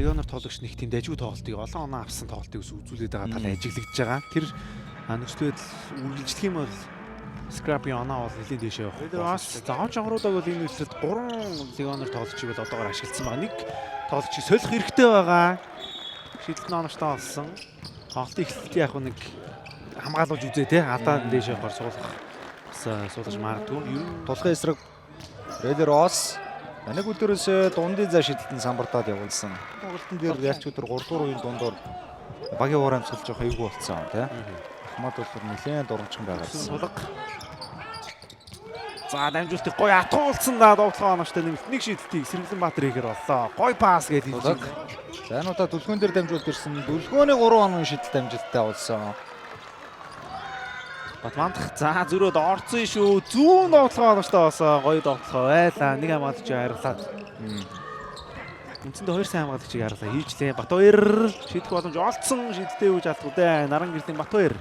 Леонор тоглогч нэг тийм дажгүй тоглолтыг олон оноо авсан тоглолтыг үзүүлээд байгаа тал ажиглагдж байгаа. Тэр нөхцөлөд үргэлжлэх юм бол Scrappy оноо бол нэлийн дэшээ явах. Тэр бас заавч анхруудаг бол энэ үсрэд 3 Леонор тоглогчийг бол одоогоор ашигласан байгаа. Нэг тоглогчийг солих хэрэгтэй байгаа. Шийдэлт оноочтой болсон. Тоглолтын эхлэлт яг нэг хамгаалуулж үзээ те. Алдаа дэшээ явахаар суулгаж магадгүй. Ер нь тулхын эсрэг Red Rose нэг өдөрөөс дундын зай шидэлтэн самбартаад явуулсан. Тоглолтын дээр ялч өдөр 3 дугаар үеийн дундор багийн уур амьсгал жоох эвгүй болсон тий. Ахмад бол нэлээд дурамчхан байгаа. Сулга. За дамжуултыг гоё атуулсан да дуудлага оноочтой нэг шидэлтийг Сэргэлэнбаатар хийхээр боллоо. Гоё пас гэж хэлсэн. За энэ удаа дүлгөөн дээр дамжуулт ирсэн. Дүлгөөний 3 оноо шидэлт амжилттай болсон. Батмандах за зөрөөд орцсон шүү. Зүүн доотлогоо оноочтой болсон. Гоё доотлогоо байлаа. Нэг хамгаалагч хайрлаад. Үндсэндээ 2 сайн хамгаалагчийг хайрлаа. Хийжлээ. Батбаяр шийдэх боломж олцсон. Шийдэлтэй үж алдгүй дээ. Наран гэрлийн Батбаяр.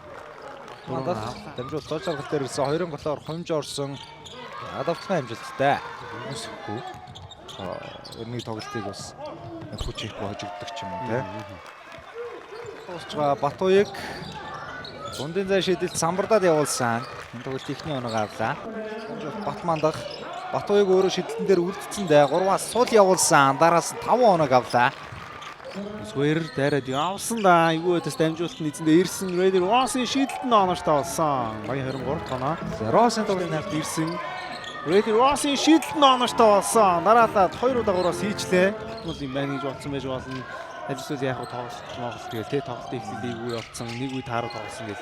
Дамжуулт цоо царгал дээр ирсэн. 2-ын голоор хомж орсон. Адавтгай амжилттай. Үсэхгүй. Нэг тоглолтыг бас хүч ихгүй хожигддаг ч юм уу тий. Уусчгаа Батуяг дундын зай шидэлт самбардаад явуулсан. Энэ тоглолт ихний оноо авлаа. Батмандах Батуяг өөрөө шидэлтэн дээр үлдсэн дээ. 3-аас сул явуулсан. Дараас нь 5 оноо авлаа. Сүүр дайраад явсан да. Айгүй өдөс дамжуулт нь эзэндээ ирсэн. Red Rose-ийн шидэлт нь оноочтой болсон. 23 тоноо. Rose-ийн тоглолтын навд ирсэн. Red Rose-ийн шидэлт нь оноочтой болсон. Дараалаад 2 удаа 3-аас хийчлээ. Бол юм байна гэж бодсон байж болно. Ажил яг тоглолт тэгэл тий тоглолтын эхлэлийг үе олцсон нэг үе тааруу тоглосон гэл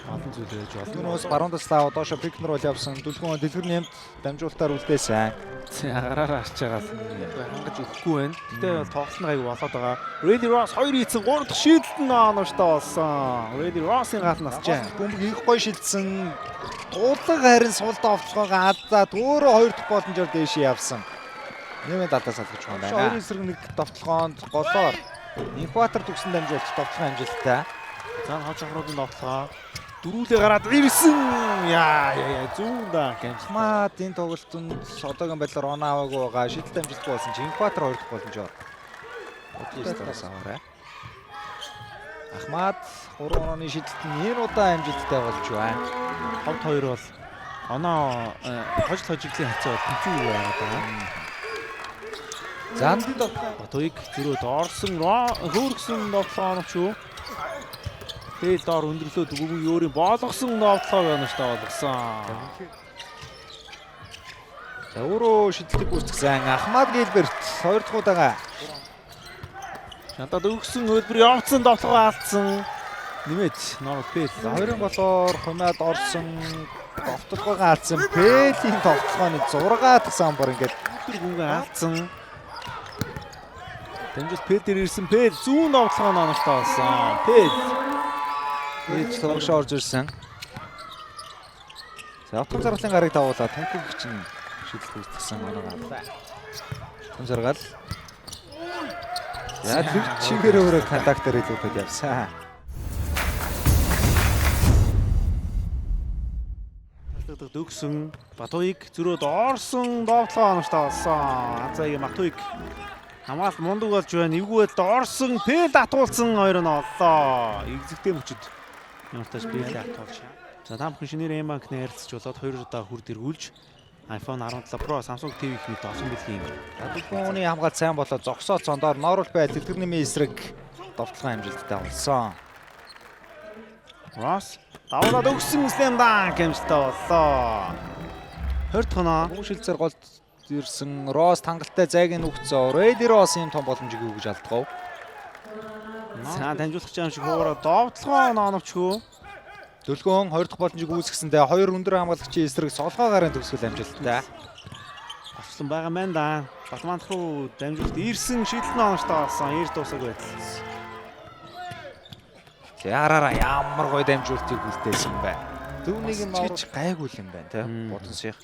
олон зүйл яаж болно. Өнөөс баруун таслаа доошо пикнер бол явсан. Дүлгүүн дэлгэр нэмт дамжуултаар үлдээсэн. Агараар арч байгаа хангаж өгөхгүй байна. Гэтэ бол тоглолт нь гайг болоод байгаа. Red Rose 2 ийцэн 3 дахь шийдэлт нь оноочтой болсон. Red Rose-ийн гал насчаа. Бөмбөг их гоё шилжсэн. Дуудлага харин сул давталгаагаа алдаад өөрөө 2 дахь боломжоор дээшээ явсан. Нэмээд алдаа салгаж байгаа. 2 эсрэг нэг давталгоонд голоор Инкватор төгсөн дамжуулт давталгаа амжилттай. За хож анхруудын давталгаа дөрүүлээ гараад ирсэн. Яа зүүн да. Ахмад энэ тоглолтод одоогийн байдлаар оноо аваагүй байгаа. Шидэлт амжилтгүй болсон чи Инкватор 2 дахь боломжоор. Отлистаас аваарай. Ахмад 3 онооны шидэлт нь энэ удаа амжилттай болж байна. Ховд 2 бол оноо хожиглийн хацаа бол тэнцүү байгаа. Занд Батуяг зөрөөд орсон хөөргсөн довтлоо оноч юу. Тэгэл доор өндөрлөөд өгөөгүй өөрийн боолгосон довтлоо оноочтой болгосон. За өөрөө шидэлтийг гүйцэтгсэн Ахмад Гилберт 2 дахь удаага. Шантад өгсөн хөлбөр явцсан довтлоо алдсан. Нэмээд Норвег Пэл 2-ын голоор хумаад орсон довтлогоо алдсан. Пэлийн довтлооны 6 дахь самбар ингээд гүнгээ алдсан. Дамжуулт Пэл дээр ирсэн. Пэл зүүн довтлогоо оноочтой болсон. Пэл тоглогчоо орж ирсэн. За автон заргалын гарыг давуулаад тэнхэгч нь шийдэл үүсгэсэн оноо авлаа. Автон заргал. За тэр чигээр өөрөө контактаар илүүхэд явсан. Дөгсөн Батуяг зөрөөд орсон довтлогоо оноочтой болсон. Азагийн Батуяг хамгаалт мундаг болж байна. Эвгүйд орсон Пэл атуулсан 2 нь оллоо. Игзэгтэй мөчөд ямарташ Пэл атуулж. За та бүхэн шинээр M-банкны харилцаж болоод 2 удаа хүрд эргүүлж iPhone 17 Pro, Samsung TV ихний олсон бэлгийн. Дүлгүүний хамгаалт сайн болоод зогсоо цондоор Норвег Пэл дэлгэр нэмийн эсрэг довтлогын амжилттай болсон. Ross даваад өгсөн slam dunk амжилттай боллоо. 20 тоноо шилцээр голд ирсэн Рос тангалтай зайг нь өгцөө. Red Rose-ийн том боломжийг өгж алдгав. За дамжуулах юм шиг хуураа довтлогоо оноочгүй. Дүлгөөн 2 дахь боломжийг үүсгэсэндээ 2 өндөр хамгаалагчийн эсрэг солгоо гарын төгсгөл амжилттай. Авчлан байгаа мэн да. Батмандах руу дамжуулт ирсэн шийдэлт нь оноочтой болсон. Ир дуусаагүй байдал. Яраараа ямар гоё дамжуултыг үлдээсэн бэ. Дүүнийг нь орж гайгүй юм байна тий. Бодон ших.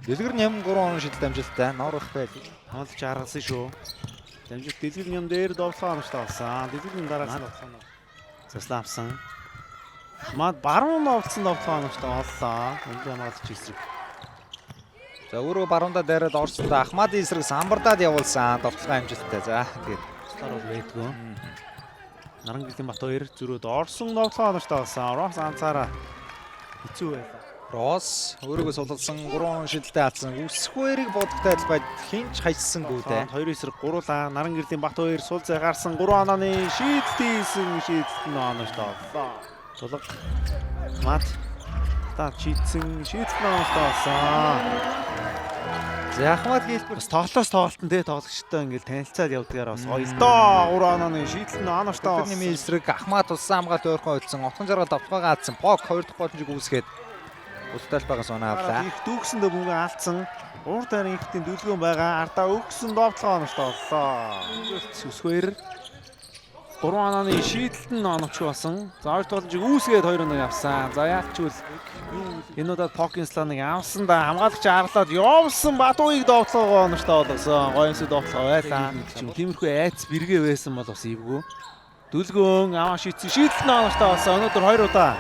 Дэлгэр нэм 3 оноо шидэлт амжилттай. Норвег Пэл хамгаалж аргасан шүү. Дамжуулт дэлгэр нэм дээр довтлогоо оноочтой болсон. Дэлгэр нэм дараас нь довтлогоо заслаавсан. Мад баруун овцсон довтлогоо оноочтой боллоо. Өндөр хамгаалагч эсрэг. За өөрөө баруунда дайраад орсондоо Ахмадын эсрэг самбардаад явуулсан довтлогоо амжилттай. За тэгээд Стар бол байдгүй. Нарангийн Батбаяр зөрөөд орсон довтлогоо онош таасан. Рос анцаараа хэцүү байлаа. Рос өөрийгөө сулалсан 3 шидэлтэй алдсан. Үсхвэрийг бодогтой адилбайд хинч хаяссангүй дээ. 2 эсрэг гуруулаа. Нарангэрлийн Батбаяр сул зай гарсан 3 онооны шийдэлт хийсэн шийдэлт нь онош таасан. Тулга мат та чийдсэн шийдэлт нь онош таасан. За Ахмад хэлбэр Бас тоглолоос тоглолтон те тоглогчтой ингээл танилцаад явдгаар бас гоё л доо 3 онооны шийдэлт нь онош тэр таасан. нэмийн эсрэг Ахмад улсан хамгаалт ойрхон ойлсон. Отхон жаргал довтлогоо алдсан. Пок 2 дахь боломжийг үүсгээд Ултал багаас оноо авлаа. Их дүүгсэндээ бүгэ алдсан. Уур тайрын ихтийн дүлгэн байгаа. Ардаа өгсөн довтлогоо онош таасан. Сүсгээр 3 онооны шийдэлт нь оновч болсон. За 2 тоглолтыг үүсгээд 2 оноо явсан. За яалчгүй энэ удаад Покинсланыг авсан да хамгаалагч арлаад явсан Батбаяыг довтлогоо онош таалгасан. Гоёнсоо довтлогоо байлаа. Тиймэрхүү айц бэргээ байсан бол бас ивгүй. Дүлгөн аваа шийдсэн шийдэлт нь онош таалсан. Өнөөдөр 2 удаа.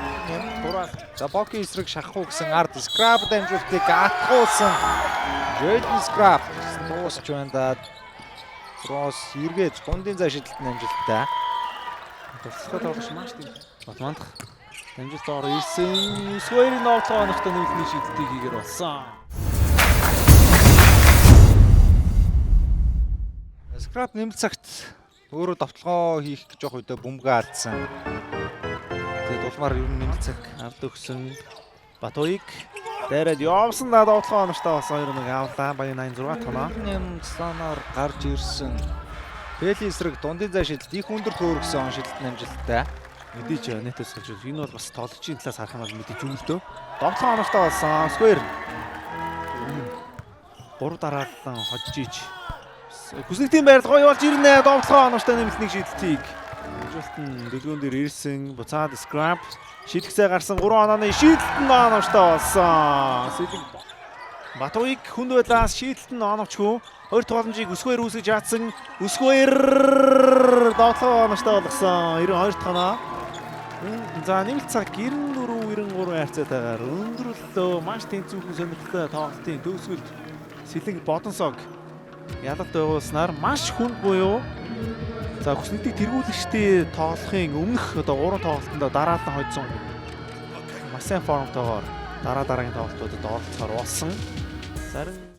За Поки эсрэг шахах гэсэн ард Scrap дамжуултыг атгуулсан. Jaden Scrap дуусч байна да. Рос эргээд дундын зай шидэлт нь амжилттай. Тусгай тоглож маш тийм. Батмандах амжилт ор ирсэн. Swayring довтлогоо онохтой нөлөөний шийдэлтийг хийгэр болсон. Scrap нэмэлт цагт өөрөө довтлогоо хийх гэж явах үедээ бөмбөгөө алдсан. Тэгээд улмаар ер нь нэмэлт цаг Ард өгсөн Батбаяыг дайраад явсан да довтлогоо онош таасан 2 оног авлаа. Баян 86 тоноо. нэм цаанаар гарч ирсэн. Бэли эсрэг дундын зай шидэлт их өндөр төөргсөн шидэлт нь амжилттай. Мэдээж нэтээс болж энэ бол бас тоглогчийн талаас харах юм бол мэдээж үнэлтөө. Довтлогоо онош таасан. Square 3 дараалан хожиж иж. Хүснэгтийн байрлал гоё болж ирнэ. Довтлогоо оноштой нэмэлтний шийдэлтийг амжилтан дэлгүүн дээр ирсэн. Буцаад Scrap шийдгсээ гарсан 3 онооны шийдэлт нь оновчтой болсон. Батбаяыг хүнд байлаас шийдэлт нь оновчгүй. 2 тогломжийг өсгөөр үүсгэж яатсан. Өсгөөр довтлогоо оновчтой болгосон. 92 дахь оноо. За нэмэлт цаг 94-93 хайрцаатайгаар өндөрлөө. Маш тэнцвэрхэн сонирхолтой тоглолтын төгсгөлд Сэлэг Бодонсог ялалт байгуулснаар маш хүнд буюу за хүснэтийг тэргүүлэгчдийн тоглохын өмнөх одоо 3 тоглолтонд дараалан хожсон маш сайн формтойгоор дараагийн тоглолтуудад оролцохоор болсон. Зарим